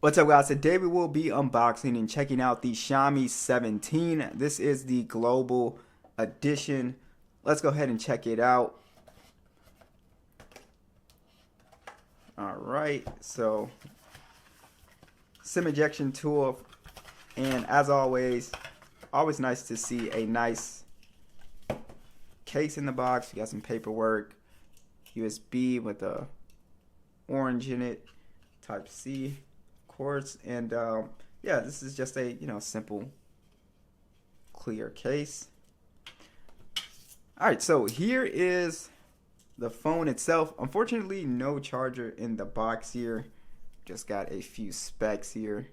What's up, guys? Today we will be unboxing and checking out the Xiaomi 17. This is the global edition. Let's go ahead and check it out. Alright, so SIM ejection tool, and as always nice to see a nice case in the box. You got some paperwork, USB with a orange in it, type C, course, and yeah, this is just a simple clear case. Alright, so here is the phone itself. Unfortunately, no charger in the box here, just got a few specs here.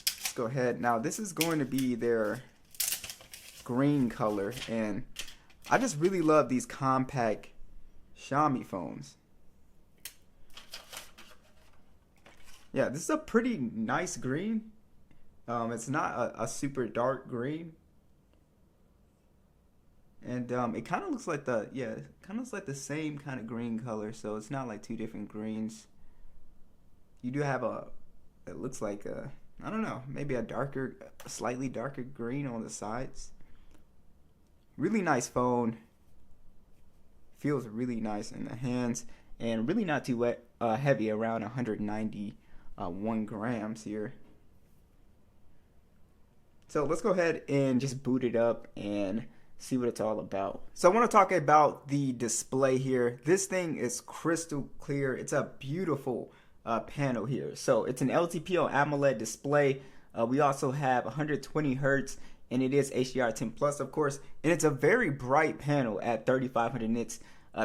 Let's go ahead. Now this is going to be their green color, and I just really love these compact Xiaomi phones. Yeah, this is a pretty nice green. It's not a super dark green, and it kind of looks like the same kind of green color. So it's not like two different greens. You do have it looks like I don't know, maybe a slightly darker green on the sides. Really nice phone. Feels really nice in the hands, and really not too heavy, around 191 grams here. So let's go ahead and just boot it up and see what it's all about. So I want to talk about the display here. This thing is crystal clear. It's a beautiful panel here. So it's an LTPO AMOLED display. We also have 120 hertz, and it is HDR10 plus, of course, and it's a very bright panel at 3500 nits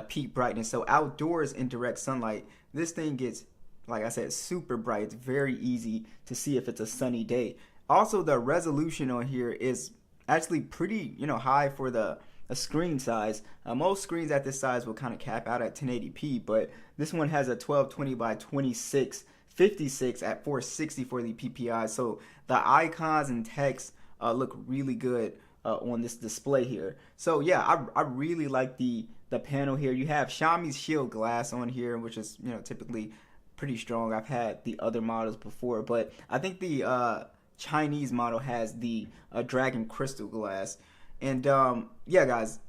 peak brightness. So outdoors in direct sunlight, this thing gets, like I said, super bright. It's very easy to see if it's a sunny day. Also, the resolution on here is actually pretty high for the screen size. Most screens at this size will kind of cap out at 1080p, but this one has a 1220 by 2656 at 460 for the PPI. So the icons and text look really good on this display here. So yeah, I really like the panel here. You have Xiaomi's Shield glass on here, which is typically pretty strong. I've had the other models before, but I think the Chinese model has the Dragon Crystal glass. And yeah, guys,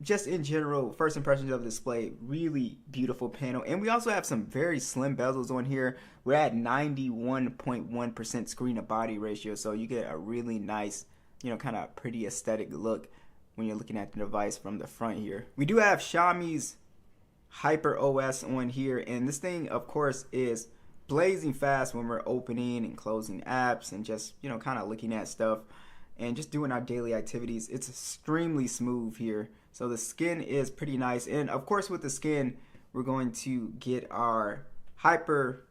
just in general, first impressions of the display, really beautiful panel. And we also have some very slim bezels on here. We're at 91.1% screen to body ratio, so you get a really nice, kind of pretty aesthetic look when you're looking at the device from the front here. We do have Xiaomi's HyperOS on here, and this thing, of course, is blazing fast when we're opening and closing apps and just kind of looking at stuff and just doing our daily activities. It's extremely smooth here, so the skin is pretty nice. And of course, with the skin, we're going to get our Hyper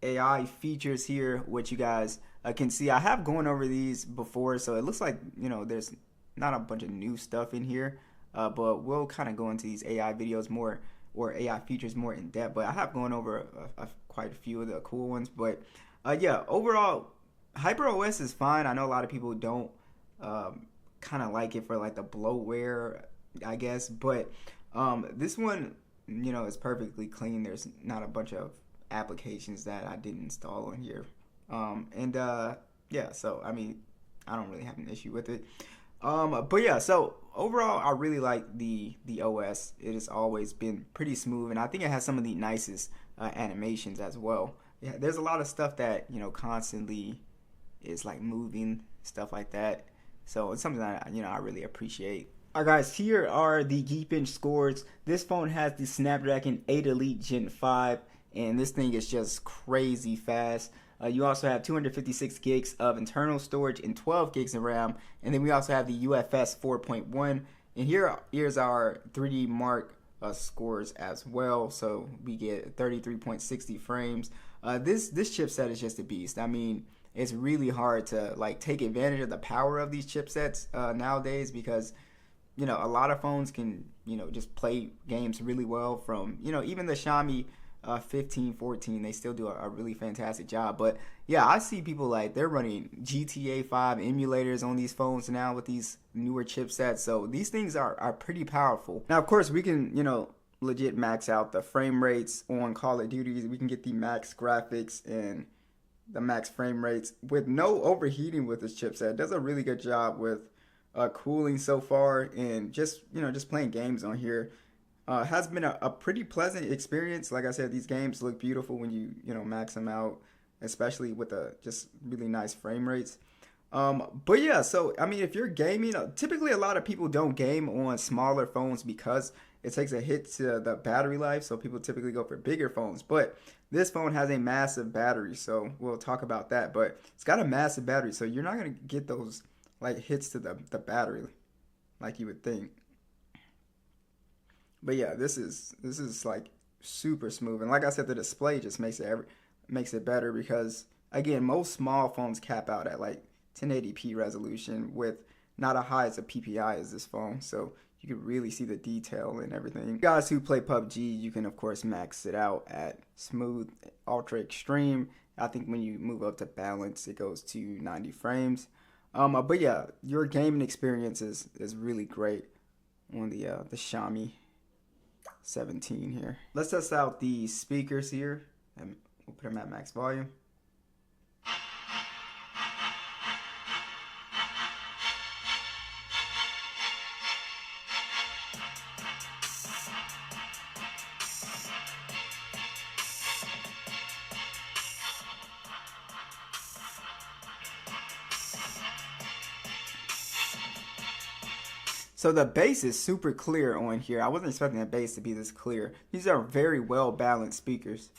AI features here, which you guys can see. I have gone over these before, so it looks like there's not a bunch of new stuff in here, but we'll kind of go into these AI videos more, or AI features more in depth. But I have gone over quite a few of the cool ones. But yeah, overall, HyperOS is fine. I know a lot of people don't kind of like it for like the bloatware, I guess. But this one, is perfectly clean. There's not a bunch of applications that I didn't install on here. Yeah, so I mean, I don't really have an issue with it. But yeah, so overall, I really like the OS. It has always been pretty smooth, and I think it has some of the nicest animations as well. Yeah, there's a lot of stuff that constantly is like moving, stuff like that. So it's something that I really appreciate. Alright, guys, here are the Geekbench scores. This phone has the Snapdragon 8 Elite Gen 5, and this thing is just crazy fast. You also have 256 gigs of internal storage and 12 gigs of RAM. And then we also have the UFS 4.1. And here's our 3D Mark scores as well. So we get 33.60 frames. This chipset is just a beast. I mean, it's really hard to like take advantage of the power of these chipsets nowadays, because a lot of phones can just play games really well from even the Xiaomi 15, 14, they still do a really fantastic job. But yeah, I see people like they're running GTA 5 emulators on these phones now with these newer chipsets. So these things are pretty powerful. Now, of course, we can legit max out the frame rates on Call of Duty. We can get the max graphics and the max frame rates with no overheating with this chipset. It does a really good job with cooling so far, and just just playing games on here has been a pretty pleasant experience. Like I said, these games look beautiful when you max them out, especially with the just really nice frame rates. But yeah, so I mean, if you're gaming, typically a lot of people don't game on smaller phones because it takes a hit to the battery life. So people typically go for bigger phones. But this phone has a massive battery, so we'll talk about that. But it's got a massive battery, so you're not gonna get those like hits to the battery like you would think. But yeah, this is like super smooth, and like I said, the display just makes it better because again, most small phones cap out at like 1080p resolution with not as high as a PPI as this phone, so you can really see the detail and everything. You guys who play PUBG, you can of course max it out at smooth, ultra extreme. I think when you move up to balance, it goes to 90 frames. But yeah, your gaming experience is really great on the Xiaomi 17 here. Let's test out the speakers here, and we'll put them at max volume. So the bass is super clear on here. I wasn't expecting the bass to be this clear. These are very well balanced speakers.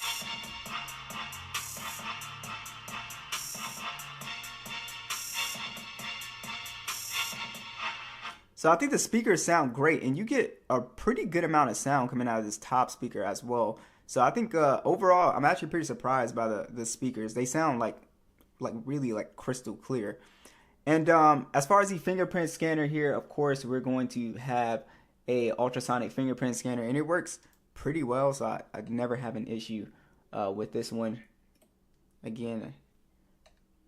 So I think the speakers sound great, and you get a pretty good amount of sound coming out of this top speaker as well. So I think overall, I'm actually pretty surprised by the speakers. They sound like really like crystal clear. And as far as the fingerprint scanner here, of course, we're going to have a ultrasonic fingerprint scanner, and it works pretty well, so I never have an issue with this one. Again,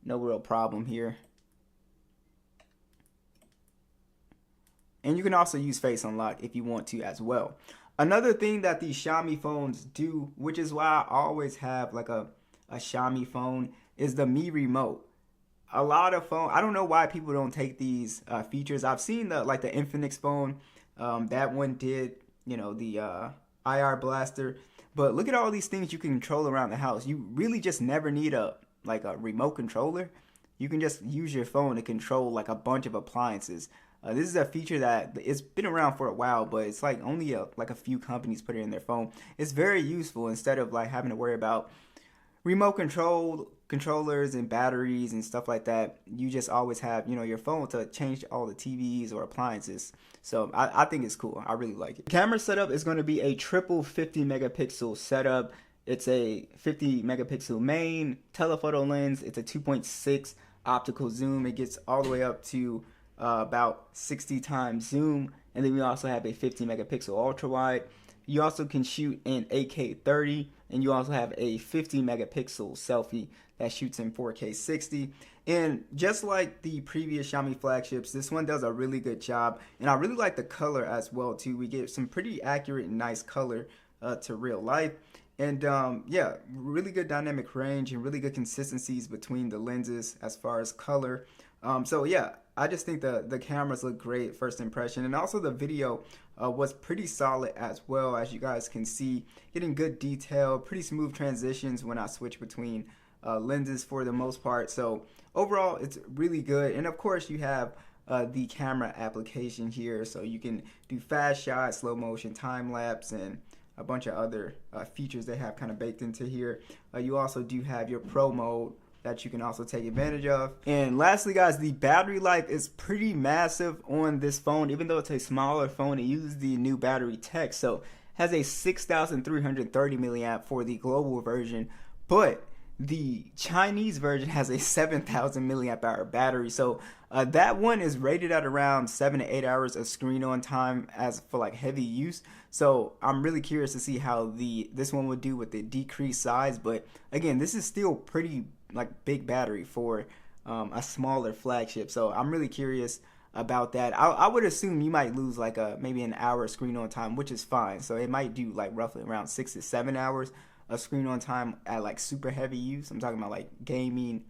no real problem here. And you can also use Face Unlock if you want to as well. Another thing that these Xiaomi phones do, which is why I always have like a Xiaomi phone, is the Mi Remote. A lot of phone, I don't know why people don't take these features. I've seen the Infinix phone, that one did, the IR blaster. But look at all these things you can control around the house. You really just never need a remote controller. You can just use your phone to control like a bunch of appliances. This is a feature that it's been around for a while, but it's like only a few companies put it in their phone. It's very useful instead of like having to worry about remote controllers and batteries and stuff like that. You just always have your phone to change all the TVs or appliances. So I think it's cool. I really like it. The camera setup is going to be a triple 50 megapixel setup. It's a 50 megapixel main telephoto lens. It's a 2.6 optical zoom. It gets all the way up to about 60 times zoom, and then we also have a 50 megapixel ultra wide. You also can shoot in 8K 30, and you also have a 50 megapixel selfie that shoots in 4K 60. And just like the previous Xiaomi flagships, this one does a really good job, and I really like the color as well too. We get some pretty accurate and nice color to real life. And yeah, really good dynamic range and really good consistencies between the lenses as far as color. So yeah, I just think the cameras look great first impression, and also the video was pretty solid as well, as you guys can see, getting good detail, pretty smooth transitions when I switch between lenses for the most part. So overall, it's really good. And of course, you have the camera application here, so you can do fast shots, slow motion, time lapse, and a bunch of other features they have kind of baked into here. You also do have your pro mode that you can also take advantage of. And lastly, guys, the battery life is pretty massive on this phone. Even though it's a smaller phone, it uses the new battery tech, so has a 6,330 milliamp for the global version, but the Chinese version has a 7,000 milliamp hour battery. So that one is rated at around 7 to 8 hours of screen on time as for like heavy use. So I'm really curious to see how this one would do with the decreased size. But again, this is still pretty like big battery for a smaller flagship. So I'm really curious about that. I would assume you might lose like maybe an hour screen on time, which is fine. So it might do like roughly around 6 to 7 hours of screen on time at like super heavy use. I'm talking about like gaming,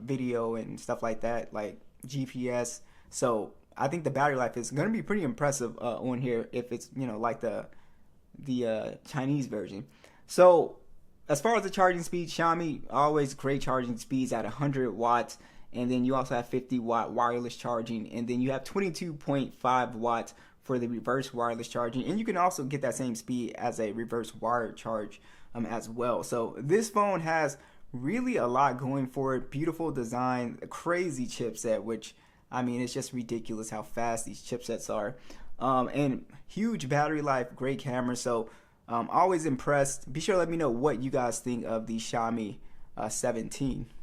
video and stuff like that, like GPS. So I think the battery life is going to be pretty impressive on here if it's, you know, like the Chinese version. So as far as the charging speed, Xiaomi always great charging speeds at 100 watts, and then you also have 50-watt wireless charging, and then you have 22.5 watts for the reverse wireless charging, and you can also get that same speed as a reverse wired charge as well. So this phone has really a lot going for it. Beautiful design, a crazy chipset, which I mean, it's just ridiculous how fast these chipsets are. And huge battery life, great camera. So always impressed. Be sure to let me know what you guys think of the Xiaomi 17.